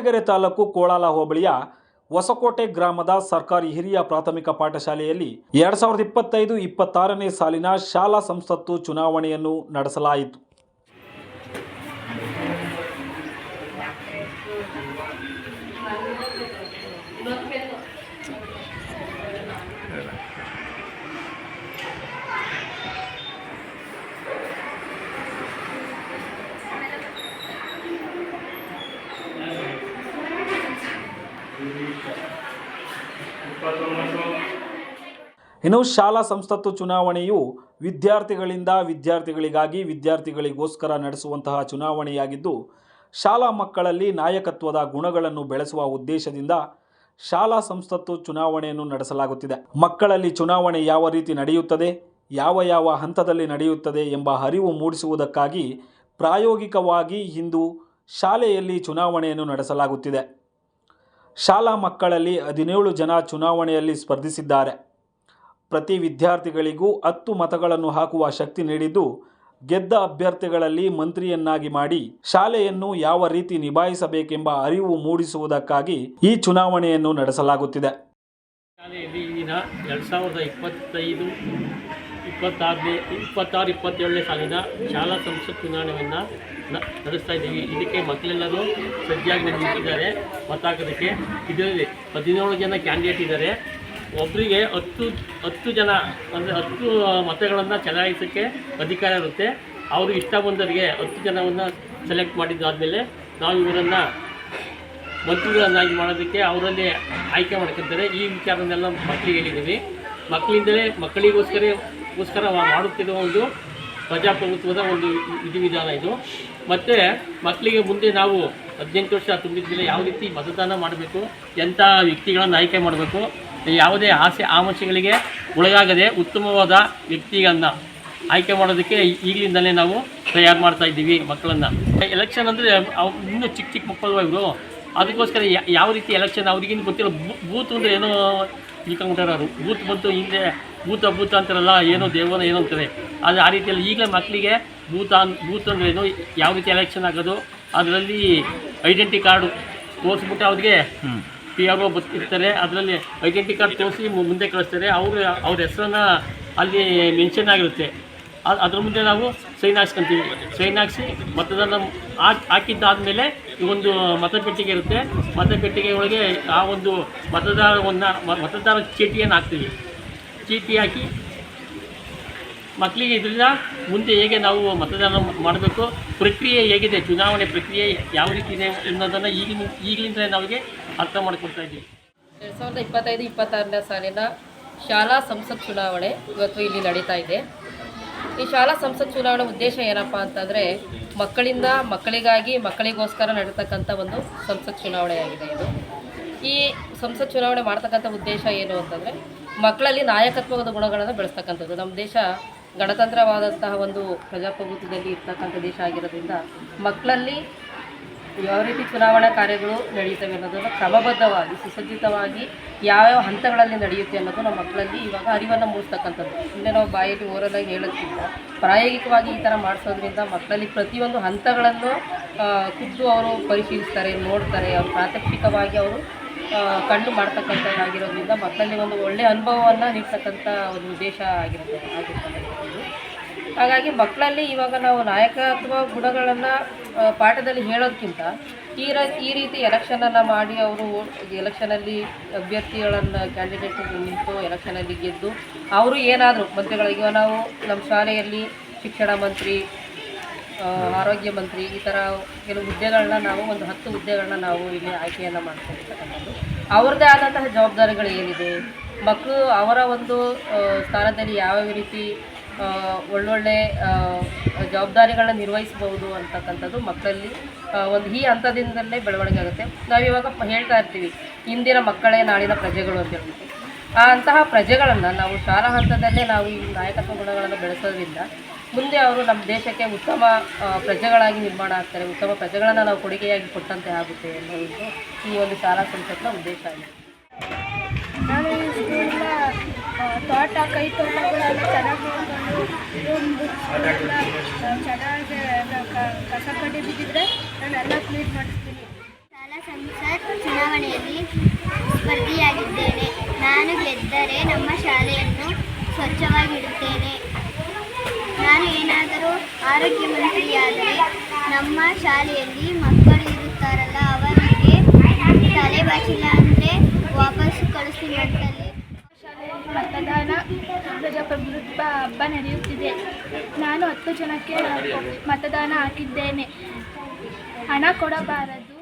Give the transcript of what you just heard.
ಕೊರಟಗೆರೆ ತಾಲೂಕು ಕೋಳಾಲ ಹೋಬಳಿಯ ಹೊಸಕೋಟೆ ಗ್ರಾಮದ ಸರ್ಕಾರಿ ಹಿರಿಯ ಪ್ರಾಥಮಿಕ ಪಾಠಶಾಲೆಯಲ್ಲಿ 2025-26ನೇ ಸಾಲಿನ ಶಾಲಾ ಸಂಸತ್ತು ಚುನಾವಣೆಯನ್ನು ನಡೆಸಲಾಯಿತು. ಇನ್ನು ಶಾಲಾ ಸಂಸತ್ತು ಚುನಾವಣೆಯು ವಿದ್ಯಾರ್ಥಿಗಳಿಂದ ವಿದ್ಯಾರ್ಥಿಗಳಿಗಾಗಿ ವಿದ್ಯಾರ್ಥಿಗಳಿಗೋಸ್ಕರ ನಡೆಸುವಂತಹ ಚುನಾವಣೆಯಾಗಿದ್ದು, ಶಾಲಾ ಮಕ್ಕಳಲ್ಲಿ ನಾಯಕತ್ವದ ಗುಣಗಳನ್ನು ಬೆಳೆಸುವ ಉದ್ದೇಶದಿಂದ ಶಾಲಾ ಸಂಸತ್ತು ಚುನಾವಣೆಯನ್ನು ನಡೆಸಲಾಗುತ್ತಿದೆ. ಮಕ್ಕಳಲ್ಲಿ ಚುನಾವಣೆ ಯಾವ ರೀತಿ ನಡೆಯುತ್ತದೆ, ಯಾವ ಹಂತದಲ್ಲಿ ನಡೆಯುತ್ತದೆ ಎಂಬ ಅರಿವು ಮೂಡಿಸುವುದಕ್ಕಾಗಿ ಪ್ರಾಯೋಗಿಕವಾಗಿ ಇಂದು ಶಾಲೆಯಲ್ಲಿ ಚುನಾವಣೆಯನ್ನು ನಡೆಸಲಾಗುತ್ತಿದೆ. ಶಾಲಾ ಮಕ್ಕಳಲ್ಲಿ 17 ಜನ ಚುನಾವಣೆಯಲ್ಲಿ ಸ್ಪರ್ಧಿಸಿದ್ದಾರೆ. ಪ್ರತಿ ವಿದ್ಯಾರ್ಥಿಗಳಿಗೂ 10 ಮತಗಳನ್ನು ಹಾಕುವ ಶಕ್ತಿ ನೀಡಿದ್ದು, ಗೆದ್ದ ಅಭ್ಯರ್ಥಿಗಳಲ್ಲಿ ಮಂತ್ರಿಯನ್ನಾಗಿ ಮಾಡಿ ಶಾಲೆಯನ್ನು ಯಾವ ರೀತಿ ನಿಭಾಯಿಸಬೇಕೆಂಬ ಅರಿವು ಮೂಡಿಸುವುದಕ್ಕಾಗಿ ಈ ಚುನಾವಣೆಯನ್ನು ನಡೆಸಲಾಗುತ್ತಿದೆ. ಶಾಲೆಯಲ್ಲಿ ಈ ದಿನ 2025-27ನೇ ಸಾಲಿನ ಶಾಲಾ ಸಂಸತ್ ಚುನಾವಣೆಯನ್ನು ನಡೆಸ್ತಾ ಇದ್ದೀವಿ. ಇದಕ್ಕೆ ಮಕ್ಕಳೆಲ್ಲರೂ ಸಜ್ಜಾಗಿ ನಿಂತಿದ್ದಾರೆ ಮತ ಹಾಕೋದಕ್ಕೆ. ಇದರಲ್ಲಿ 17 ಜನ ಕ್ಯಾಂಡಿಡೇಟ್ ಇದ್ದಾರೆ. ಒಬ್ಬರಿಗೆ 10 ಜನ ಅಂದರೆ 10 ಮತಗಳನ್ನು ಚಲಾಯಿಸೋಕ್ಕೆ ಅಧಿಕಾರ ಇರುತ್ತೆ. ಅವರು ಇಷ್ಟ ಬಂದವರಿಗೆ 10 ಜನವನ್ನು ಸೆಲೆಕ್ಟ್ ಮಾಡಿದ್ದಾದಮೇಲೆ ನಾವು ಇವರನ್ನು ಮಂತ್ರಿಗಳನ್ನಾಗಿ ಮಾಡೋದಕ್ಕೆ ಅವರಲ್ಲಿ ಆಯ್ಕೆ ಮಾಡ್ಕೊತಾರೆ. ಈ ವಿಚಾರನೆಲ್ಲ ಮಕ್ಕಳಿಗೆ ಹೇಳಿದ್ದೀವಿ. ಮಕ್ಕಳಿಗೋಸ್ಕರ ಮಾಡುತ್ತಿರುವ ಒಂದು ಪ್ರಜಾಪ್ರಭುತ್ವದ ಒಂದು ವಿಧಿವಿಧಾನ ಇದು. ಮತ್ತು ಮಕ್ಕಳಿಗೆ ಮುಂದೆ ನಾವು 18 ವರ್ಷ ತುಂಬಿದ ಮೇಲೆ ಯಾವ ರೀತಿ ಮತದಾನ ಮಾಡಬೇಕು, ಎಂಥ ವ್ಯಕ್ತಿಗಳನ್ನು ಆಯ್ಕೆ ಮಾಡಬೇಕು, ಯಾವುದೇ ಆಸೆ ಆಮಿಷಗಳಿಗೆ ಒಳಗಾಗದೆ ಉತ್ತಮವಾದ ವ್ಯಕ್ತಿಗಳನ್ನು ಆಯ್ಕೆ ಮಾಡೋದಕ್ಕೆ ಈಗಲಿಂದಲೇ ನಾವು ತಯಾರು ಮಾಡ್ತಾ ಇದ್ದೀವಿ ಮಕ್ಕಳನ್ನು. ಎಲೆಕ್ಷನ್ ಅಂದರೆ ಇನ್ನೂ ಚಿಕ್ಕ ಮಕ್ಕಳು ಇವರು, ಅದಕ್ಕೋಸ್ಕರ ಯಾವ ರೀತಿ ಎಲೆಕ್ಷನ್ ಅವ್ರಿಗೇನು ಗೊತ್ತಿಲ್ಲ. ಬೂತ್ ಅಂದರೆ ಏನೋ ತಿಳ್ಕೊಂಬಿಟ್ಟಾರೆ ಅವರು. ಬೂತ್ ಬಂತು ಹಿಂದೆ ಭೂತ ಅಂತಾರಲ್ಲ, ಏನೋ ದೇವನ ಏನೋ ಅಂತಾರೆ. ಆದರೆ ಆ ರೀತಿಯಲ್ಲಿ ಈಗಲೇ ಮಕ್ಕಳಿಗೆ ಬೂತ್ ಅಂದರೆ ಏನು, ಯಾವ ರೀತಿ ಎಲೆಕ್ಷನ್ ಆಗೋದು, ಅದರಲ್ಲಿ ಐಡೆಂಟಿ ಕಾರ್ಡು ತೋರಿಸ್ಬಿಟ್ಟು ಅವ್ರಿಗೆ PRO ಇರ್ತಾರೆ. ಅದರಲ್ಲಿ ಐಡೆಂಟಿ ಕಾರ್ಡ್ ತೋರಿಸಿ ಮುಂದೆ ಕಳಿಸ್ತಾರೆ. ಅವ್ರ ಹೆಸರನ್ನು ಅಲ್ಲಿ ಮೆನ್ಷನ್ ಆಗಿರುತ್ತೆ. ಅದ್ರ ಮುಂದೆ ನಾವು ಸೈನ್ ಹಾಕ್ಸ್ಕೊತೀವಿ. ಸೈನ್ ಹಾಕ್ಸಿ ಮತದಾನ ಹಾಕಿದ್ದಾದಮೇಲೆ ಒಂದು ಮತಪೆಟ್ಟಿಗೆ ಇರುತ್ತೆ. ಮತಪೆಟ್ಟಿಗೆ ಒಳಗೆ ಆ ಒಂದು ಮತದಾರ ಚೀಟಿಯನ್ನು ಹಾಕ್ತೀವಿ. ಚೀಟಿ ಹಾಕಿ ಮಕ್ಕಳಿಗೆ ಇದರಿಂದ ಮುಂದೆ ಹೇಗೆ ನಾವು ಮತದಾನ ಮಾಡಬೇಕು, ಪ್ರಕ್ರಿಯೆ ಹೇಗಿದೆ, ಚುನಾವಣೆ ಪ್ರಕ್ರಿಯೆ ಯಾವ ರೀತಿ ಇದೆ ಅನ್ನೋದನ್ನು ಈಗಲಿಂದ ನಾವಿಗೆ ಅರ್ಥ ಮಾಡಿಕೊಡ್ತಾ ಇದ್ದೀವಿ. 2025-26ನೇ ಸಾಲಿನ ಶಾಲಾ ಸಂಸತ್ ಚುನಾವಣೆ ಇವತ್ತು ಇಲ್ಲಿ ನಡೀತಾ ಇದೆ. ಈ ಶಾಲಾ ಸಂಸತ್ ಚುನಾವಣೆ ಉದ್ದೇಶ ಏನಪ್ಪ ಅಂತಂದರೆ, ಮಕ್ಕಳಿಗಾಗಿ ಮಕ್ಕಳಿಗೋಸ್ಕರ ನಡೀತಕ್ಕಂಥ ಒಂದು ಸಂಸತ್ ಚುನಾವಣೆಯಾಗಿದೆ ಇದು. ಈ ಸಂಸತ್ ಚುನಾವಣೆ ಮಾಡ್ತಕ್ಕಂಥ ಉದ್ದೇಶ ಏನು ಅಂತಂದರೆ, ಮಕ್ಕಳಲ್ಲಿ ನಾಯಕತ್ವದ ಗುಣಗಳನ್ನು ಬೆಳೆಸ್ತಕ್ಕಂಥದ್ದು. ನಮ್ಮ ದೇಶ ಗಣತಂತ್ರವಾದಂತಹ ಒಂದು ಪ್ರಜಾಪ್ರಭುತ್ವದಲ್ಲಿ ಇರ್ತಕ್ಕಂಥ ದೇಶ ಆಗಿರೋದ್ರಿಂದ ಮಕ್ಕಳಲ್ಲಿ ಯಾವ ರೀತಿ ಚುನಾವಣಾ ಕಾರ್ಯಗಳು ನಡೆಯುತ್ತವೆ ಅನ್ನೋದನ್ನು ಕ್ರಮಬದ್ಧವಾಗಿ ಸುಸಜ್ಜಿತವಾಗಿ ಯಾವ್ಯಾವ ಹಂತಗಳಲ್ಲಿ ನಡೆಯುತ್ತೆ ಅನ್ನೋದು ನಮ್ಮ ಮಕ್ಕಳಲ್ಲಿ ಇವಾಗ ಅರಿವನ್ನು ಮೂಡಿಸ್ತಕ್ಕಂಥದ್ದು. ಹಿಂದೆ ನಾವು ಬಾಯಲ್ಲಿ ಓರಲಾಗಿ ಹೇಳೋದ್ಕಿಂತ ಪ್ರಾಯೋಗಿಕವಾಗಿ ಈ ಥರ ಮಾಡಿಸೋದ್ರಿಂದ ಮಕ್ಕಳಲ್ಲಿ ಪ್ರತಿಯೊಂದು ಹಂತಗಳನ್ನು ಖುದ್ದು ಅವರು ಪರಿಶೀಲಿಸ್ತಾರೆ, ನೋಡ್ತಾರೆ. ಅವರು ಪ್ರಾತ್ಯಕ್ಷಿಕವಾಗಿ ಅವರು ಕಂಡು ಮಾಡ್ತಕ್ಕಂಥದ್ದಾಗಿರೋದ್ರಿಂದ ಮಕ್ಕಳಲ್ಲಿ ಒಂದು ಒಳ್ಳೆಯ ಅನುಭವವನ್ನು ನೀಡ್ತಕ್ಕಂಥ ಒಂದು ಉದ್ದೇಶ ಆಗಿರ್ತದೆ. ಹಾಗಾಗಿ ಮಕ್ಕಳಲ್ಲಿ ಇವಾಗ ನಾವು ನಾಯಕತ್ವ ಗುಣಗಳನ್ನು ಪಾಠದಲ್ಲಿ ಹೇಳೋದಕ್ಕಿಂತ ಈ ರೀತಿ ಎಲೆಕ್ಷನನ್ನು ಮಾಡಿ ಅವರು ಎಲೆಕ್ಷನಲ್ಲಿ ಅಭ್ಯರ್ಥಿಗಳನ್ನು ಕ್ಯಾಂಡಿಡೇಟ್ ನಿಂತು ಎಲೆಕ್ಷನಲ್ಲಿ ಗೆದ್ದು ಅವರು ಏನಾದರೂ ಮಂತ್ರಿಗಳಿಗೆ, ನಾವು ನಮ್ಮ ಶಾಲೆಯಲ್ಲಿ ಶಿಕ್ಷಣ ಮಂತ್ರಿ, ಆರೋಗ್ಯ ಮಂತ್ರಿ, ಈ ಥರ ಕೆಲವು ಹುದ್ದೆಗಳನ್ನ ನಾವು ಒಂದು 10 ಹುದ್ದೆಗಳನ್ನ ನಾವು ಇಲ್ಲಿ ಆಯ್ಕೆಯನ್ನು ಮಾಡ್ಕೊಂಡಿರ್ತಕ್ಕಂಥದ್ದು. ಅವ್ರದ್ದೇ ಆದಂತಹ ಜವಾಬ್ದಾರಿಗಳು ಏನಿದೆ, ಮಕ್ಕಳು ಅವರ ಒಂದು ಸ್ಥಾನದಲ್ಲಿ ಯಾವ್ಯಾವ ರೀತಿ ಒಳ್ಳೊಳ್ಳೆ ಜವಾಬ್ದಾರಿಗಳನ್ನ ನಿರ್ವಹಿಸಬಹುದು ಅಂತಕ್ಕಂಥದ್ದು ಮಕ್ಕಳಲ್ಲಿ ಒಂದು ಈ ಹಂತದಿಂದಲೇ ಬೆಳವಣಿಗೆ ಆಗುತ್ತೆ. ನಾವಿವಾಗ ಹೇಳ್ತಾ ಇರ್ತೀವಿ, ಇಂದಿನ ಮಕ್ಕಳೇ ನಾಳಿನ ಪ್ರಜೆಗಳು ಅಂತ ಹೇಳ್ಬಿಟ್ಟು. ಅಂತಹ ಪ್ರಜೆಗಳನ್ನು ನಾವು ಶಾಲಾ ಹಂತದಲ್ಲೇ ನಾವು ಈ ನಾಯಕತ್ವ ಗುಣಗಳನ್ನು ಬೆಳೆಸೋದ್ರಿಂದ ಮುಂದೆ ಅವರು ನಮ್ಮ ದೇಶಕ್ಕೆ ಉತ್ತಮ ಪ್ರಜೆಗಳಾಗಿ ನಿರ್ಮಾಣ ಆಗ್ತಾರೆ, ಉತ್ತಮ ಪ್ರಜೆಗಳನ್ನು ನಾವು ಕೊಡುಗೆಯಾಗಿ ಕೊಟ್ಟಂತೆ ಆಗುತ್ತೆ ಅನ್ನೋದು ಈ ಒಂದು ಶಾಲಾ ಸಂಸತ್ನ ಉದ್ದೇಶ ಆಗಿದೆ. ನಾನು ಈ ಸ್ಕೂಲಿನ ತೋಟ ಕೈ ತೋಟಗಳೆಲ್ಲ ಚೆನ್ನಾಗಿ ಚೆನ್ನಾಗಿ ಕಸ ಕಡ್ಡಿ ಬಿದ್ದಿದ್ರೆ ನಾನೆಲ್ಲ ಕ್ಲೀನ್ ಮಾಡಿಸ್ತೀನಿ. ಶಾಲಾ ಚುನಾವಣೆಯಲ್ಲಿ ಸ್ಪರ್ಧಿಯಾಗಿದ್ದೇನೆ. ನಾನು ಗೆದ್ದರೆ ನಮ್ಮ ಶಾಲೆಯನ್ನು ಸ್ವಚ್ಛವಾಗಿಡುತ್ತೇನೆ. ನಾನು ಏನಾದರೂ ಆರೋಗ್ಯ ಮಂತ್ರಿಯಾದರೆ ನಮ್ಮ ಶಾಲೆಯಲ್ಲಿ ಮಕ್ಕಳು ಇರುತ್ತಾರಲ್ಲ ಅವರಿಗೆ ತಲೆ ಬಾಚಿಲ್ಲ ಅಂದರೆ ವಾಪಸ್ ಕಳಿಸ್ತೀನಿ ಅಂತಲ್ಲಿ. ಶಾಲೆಯಲ್ಲಿ ಮತದಾನ ಪ್ರಜಾಪ್ರಭುತ್ವ ಹಬ್ಬ ನಡೆಯುತ್ತಿದೆ. ನಾನು 10 ಜನಕ್ಕೆ ಮತದಾನ ಹಾಕಿದ್ದೇನೆ. ಹಣ ಕೊಡಬಾರದು.